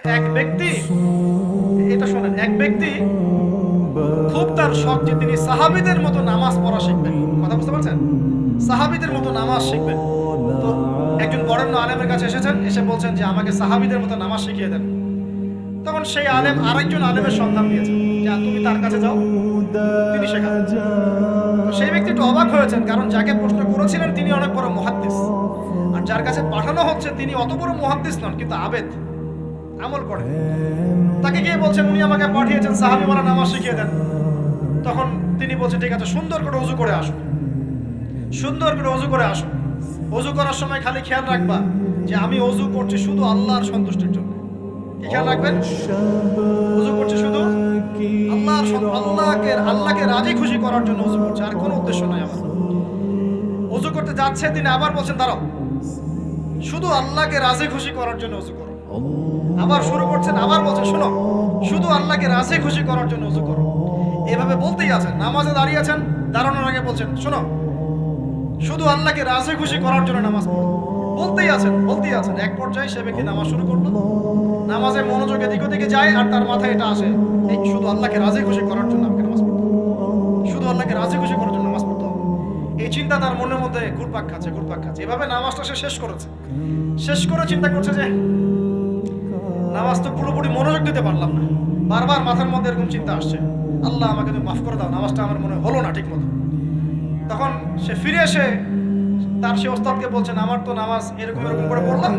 এক ব্যক্তি, এটা শোনেন, এক ব্যক্তি খুব তার শখ যে তিনি সাহাবীদের মতো নামাজ পড়া শিখবেন। কথা বুঝতে পারছেন? সাহাবীদের মতো নামাজ শিখবেন। তো একজন বরেণ্য আলেমের কাছে এসেছেন, এসে বলছেন যে আমাকে সাহাবীদের মতো নামাজ শিখিয়ে দেন। তখন সেই আলেম আরেকজন আলেমের সন্ধান দিয়েছেন যে তুমি তার কাছে যাও, তিনি শেখাবেন। তো সেই ব্যক্তি একটু অবাক হয়েছেন, কারণ যাকে প্রশ্ন করেছিলেন তিনি অনেক বড় মুহাদ্দিস, আর যার কাছে পাঠানো হচ্ছে তিনি অত বড় মুহাদ্দিস নন, কিন্তু আবেদ, আমল করে। তাকে গিয়ে বলছেন উনি আমাকে পাঠিয়েছেন সাহাবী মারা নামাজ শিখিয়ে দেন। তখন তিনি বলছেন ঠিক আছে, সুন্দর করে ওযু করে আসো, সুন্দর করে ওযু করে আসো। ওযু করার সময় খালি খেয়াল রাখবা যে আমি ওযু করছি শুধু আল্লাহর সন্তুষ্টির জন্য। কি খেয়াল রাখবেন? ওযু করছি শুধু আল্লাহকে রাজি খুশি করার জন্য ওযু করছি, আর কোনো উদ্দেশ্য নাই আমার। ওযু করতে যাচ্ছে, তিনি আবার বলছেন দাঁড়াও, শুধু আল্লাহকে রাজি খুশি করার জন্য ওযু করো। আবার শুরু করছেন, আবার বলছেন শোনো, শুধু আল্লাহকে রাজি খুশি করার জন্য ওযু করো। এভাবে বলতেই আছেন। নামাজে দাঁড়িয়ে আছেন, দাঁড়ানোর আগে বলছেন শোনো, শুধু আল্লাহকে রাজি খুশি করার জন্য নামাজ পড়ো। বলতেই আছেন, বলতেই আছেন। এক পর্যায়ে সে ব্যক্তি নামাজ শুরু করলো, নামাজে মনোযোগ এদিক ওদিকে যায়, আর তার মাথায় এটা আসে, এই শুধু আল্লাহকে রাজি খুশি করার জন্য আমাকে নামাজ পড়তে হবে, শুধু আল্লাহকে রাজি খুশি করার জন্য নামাজ পড়তে হবে। এই চিন্তা তার মনের মধ্যে ঘুরপাক খাচ্ছে, ঘুরপাক খাচ্ছে। এভাবে নামাজটা সে শেষ করেছে। শেষ করে চিন্তা করছে যে নামাজ তো পুরোপুরি মনোযোগ দিতে পারলাম না। বারবার মাথার মধ্যে এরকম চিন্তা আসছে, আল্লাহ আমাকে তুমি মাফ করে দাও, নামাজটা আমার মনে হলো না ঠিক মতো। তখন সে ফিরে এসে তার সে ওস্তাদকে বলছেন আমার তো নামাজ এরকম এরকম করে পড়লাম,